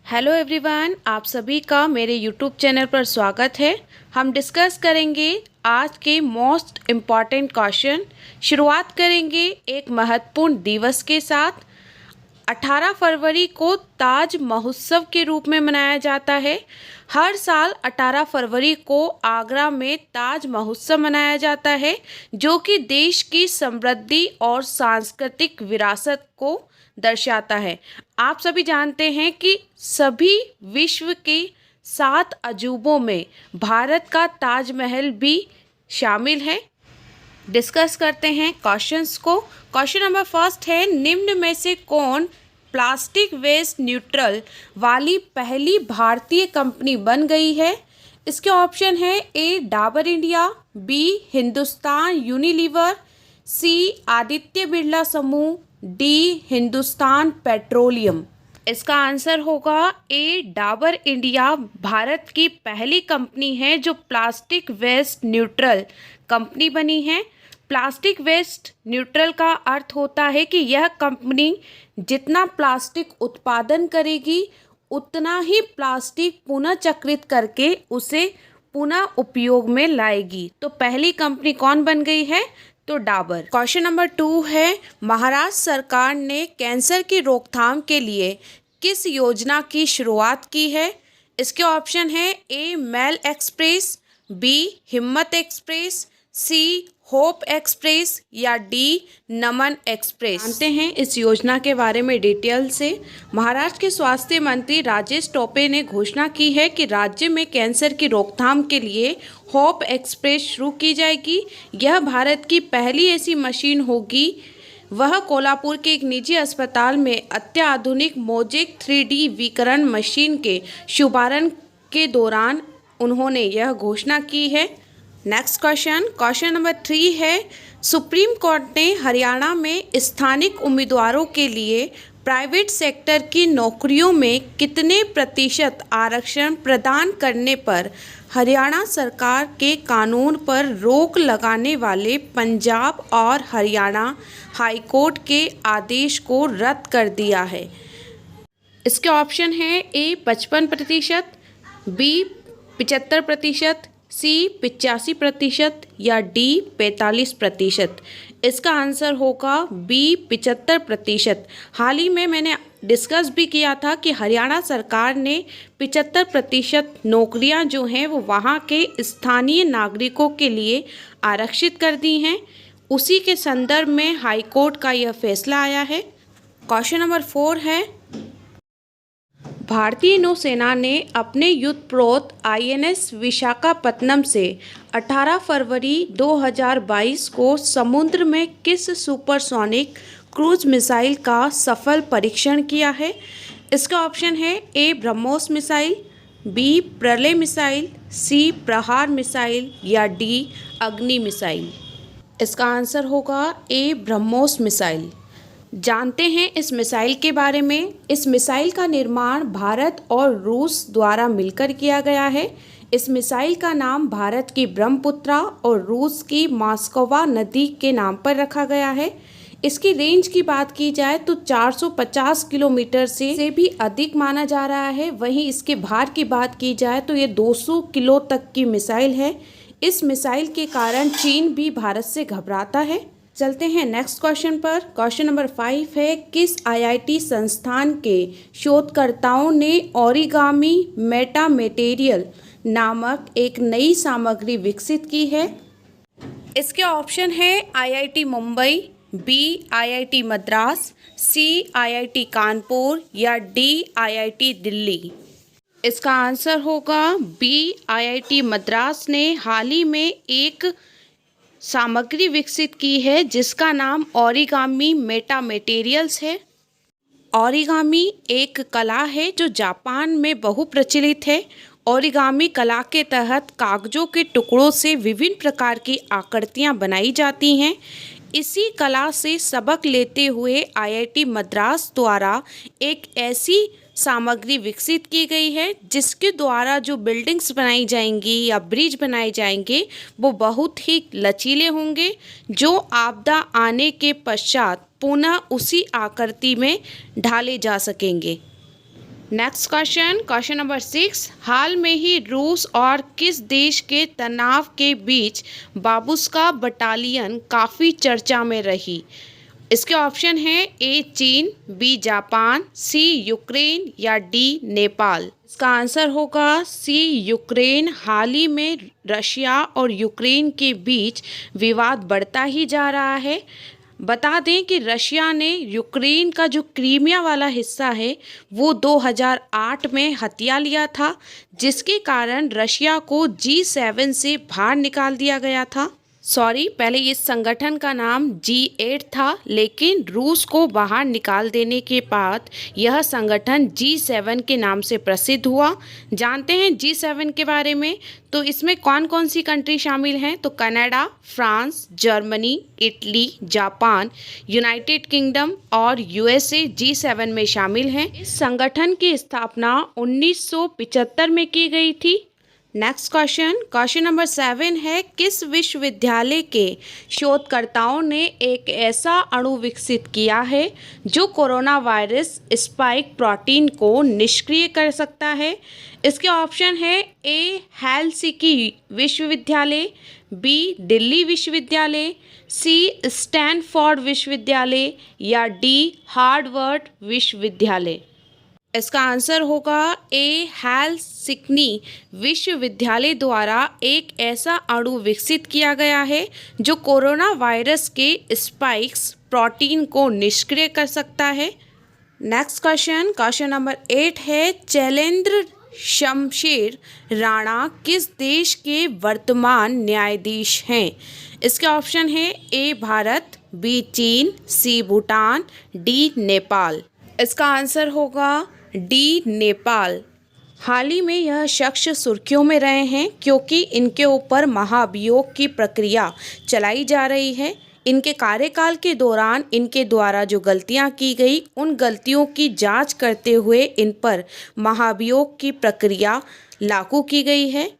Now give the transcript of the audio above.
Hello everyone, आप सभी का मेरे यूट्यूब चैनल पर स्वागत है। हम डिस्कस करेंगे आज के मोस्ट इम्पॉर्टेंट क्वेश्चन। शुरुआत करेंगे एक महत्वपूर्ण दिवस के साथ। 18 फरवरी को ताज महोत्सव के रूप में मनाया जाता है। हर साल 18 फरवरी को आगरा में ताज महोत्सव मनाया जाता है, जो कि देश की समृद्धि और सांस्कृतिक विरासत को दर्शाता है। आप सभी जानते हैं कि सभी विश्व के 7 अजूबों में भारत का ताजमहल भी शामिल है। डिस्कस करते हैं क्वेश्चंस को। क्वेश्चन नंबर फर्स्ट है, निम्न में से कौन प्लास्टिक वेस्ट न्यूट्रल वाली पहली भारतीय कंपनी बन गई है? इसके ऑप्शन है A Dabur India, B Hindustan Unilever, C Aditya Birla समूह, डी हिंदुस्तान पेट्रोलियम। इसका आंसर होगा ए डाबर इंडिया भारत की पहली कंपनी है जो प्लास्टिक वेस्ट न्यूट्रल कंपनी बनी है। प्लास्टिक वेस्ट न्यूट्रल का अर्थ होता है कि यह कंपनी जितना प्लास्टिक उत्पादन करेगी उतना ही प्लास्टिक पुनः चक्रित करके उसे पुनः उपयोग में लाएगी। तो पहली कंपनी कौन बन गई है? तो डाबर। क्वेश्चन नंबर 2 है, महाराष्ट्र सरकार ने कैंसर की रोकथाम के लिए किस योजना की शुरुआत की है? इसके ऑप्शन है ए मेल एक्सप्रेस, बी हिम्मत एक्सप्रेस, सी होप एक्सप्रेस या डी नमन एक्सप्रेस। जानते हैं इस योजना के बारे में डिटेल से। महाराष्ट्र के स्वास्थ्य मंत्री राजेश टोपे ने घोषणा की है कि राज्य में कैंसर की रोकथाम के लिए होप एक्सप्रेस शुरू की जाएगी। यह भारत की पहली ऐसी मशीन होगी। वह कोल्हापुर के एक निजी अस्पताल में अत्याधुनिक मोजेक 3D विकिरण मशीन के शुभारंभ के दौरान उन्होंने यह घोषणा की है। नेक्स्ट क्वेश्चन नंबर 3 है, सुप्रीम कोर्ट ने हरियाणा में स्थानिक उम्मीदवारों के लिए प्राइवेट सेक्टर की नौकरियों में कितने प्रतिशत आरक्षण प्रदान करने पर हरियाणा सरकार के कानून पर रोक लगाने वाले पंजाब और हरियाणा हाईकोर्ट के आदेश को रद्द कर दिया है? इसके ऑप्शन है ए 55%, बी 75%, सी 85% या डी 45%। इसका आंसर होगा बी 75%। हाल ही में मैंने डिस्कस भी किया था कि हरियाणा सरकार ने 75% नौकरियां जो हैं वो वहां के स्थानीय नागरिकों के लिए आरक्षित कर दी हैं। उसी के संदर्भ में हाईकोर्ट का यह फैसला आया है। क्वेश्चन नंबर 4 है, भारतीय नौसेना ने अपने युद्धपोत INS विशाखापत्तनम से 18 फरवरी 2022 को समुद्र में किस सुपरसोनिक क्रूज मिसाइल का सफल परीक्षण किया है? इसका ऑप्शन है ए ब्रह्मोस मिसाइल, बी प्रलय मिसाइल, सी प्रहार मिसाइल या डी अग्नि मिसाइल। इसका आंसर होगा ए ब्रह्मोस मिसाइल। जानते हैं इस मिसाइल के बारे में। इस मिसाइल का निर्माण भारत और रूस द्वारा मिलकर किया गया है। इस मिसाइल का नाम भारत की ब्रह्मपुत्रा और रूस की मॉस्कोवा नदी के नाम पर रखा गया है। इसकी रेंज की बात की जाए तो 450 किलोमीटर से भी अधिक माना जा रहा है। वहीं इसके भार की बात की जाए तो ये 200 किलो तक की मिसाइल है। इस मिसाइल के कारण चीन भी भारत से घबराता है। चलते हैं नेक्स्ट क्वेश्चन पर। क्वेश्चन नंबर 5 है, किस IIT संस्थान के शोधकर्ताओं ने ओरिगामी मेटा मटेरियल नामक एक नई सामग्री विकसित की है? इसके ऑप्शन है IIT Mumbai, B IIT Madras, C IIT Kanpur या डी IIT दिल्ली। इसका आंसर होगा बी IIT मद्रास ने हाल ही में एक सामग्री विकसित की है जिसका नाम ओरिगामी मेटा मटेरियल्स है। ओरिगामी एक कला है जो जापान में बहुप्रचलित है। ओरिगामी कला के तहत कागजों के टुकड़ों से विभिन्न प्रकार की आकृतियां बनाई जाती हैं। इसी कला से सबक लेते हुए IIT मद्रास द्वारा एक ऐसी सामग्री विकसित की गई है जिसके द्वारा जो बिल्डिंग्स बनाई जाएंगी या ब्रिज बनाए जाएंगे वो बहुत ही लचीले होंगे, जो आपदा आने के पश्चात पुनः उसी आकृति में ढाले जा सकेंगे। नेक्स्ट क्वेश्चन, क्वेश्चन नंबर 6, हाल में ही रूस और किस देश के तनाव के बीच बाबुस्का बटालियन काफ़ी चर्चा में रही? इसके ऑप्शन हैं ए चीन, बी जापान, सी यूक्रेन या डी नेपाल। इसका आंसर होगा सी यूक्रेन। हाल ही में रशिया और यूक्रेन के बीच विवाद बढ़ता ही जा रहा है। बता दें कि रशिया ने यूक्रेन का जो क्रीमिया वाला हिस्सा है वो 2008 में हथिया लिया था, जिसके कारण रशिया को G7 से बाहर निकाल दिया गया था। पहले इस संगठन का नाम G8 था, लेकिन रूस को बाहर निकाल देने के बाद यह संगठन G7 के नाम से प्रसिद्ध हुआ। जानते हैं G7 के बारे में, तो इसमें कौन कौन सी कंट्री शामिल हैं? तो Canada, France, Germany, Italy, Japan, United kingdom और USA G7 में शामिल हैं। इस संगठन की स्थापना 1975 में की गई थी। नेक्स्ट क्वेश्चन, क्वेश्चन नंबर 7 है, किस विश्वविद्यालय के शोधकर्ताओं ने एक ऐसा अणु विकसित किया है जो कोरोना वायरस स्पाइक प्रोटीन को निष्क्रिय कर सकता है? इसके ऑप्शन है ए हेलसिंकी विश्वविद्यालय, बी दिल्ली विश्वविद्यालय, सी स्टैनफोर्ड विश्वविद्यालय या डी हार्वर्ड विश्वविद्यालय। इसका आंसर होगा ए हेलसिंकी विश्वविद्यालय द्वारा एक ऐसा अणु विकसित किया गया है जो कोरोना वायरस के स्पाइक्स प्रोटीन को निष्क्रिय कर सकता है। नेक्स्ट क्वेश्चन, क्वेश्चन नंबर 8 है, शैलेंद्र शमशेर राणा किस देश के वर्तमान न्यायाधीश हैं? इसके ऑप्शन है ए भारत, बी चीन, सी भूटान, डी नेपाल। इसका आंसर होगा डी नेपाल। हाल ही में यह शख्स सुर्खियों में रहे हैं क्योंकि इनके ऊपर महाभियोग की प्रक्रिया चलाई जा रही है। इनके कार्यकाल के दौरान इनके द्वारा जो गलतियां की गई, उन गलतियों की जांच करते हुए इन पर महाभियोग की प्रक्रिया लागू की गई है।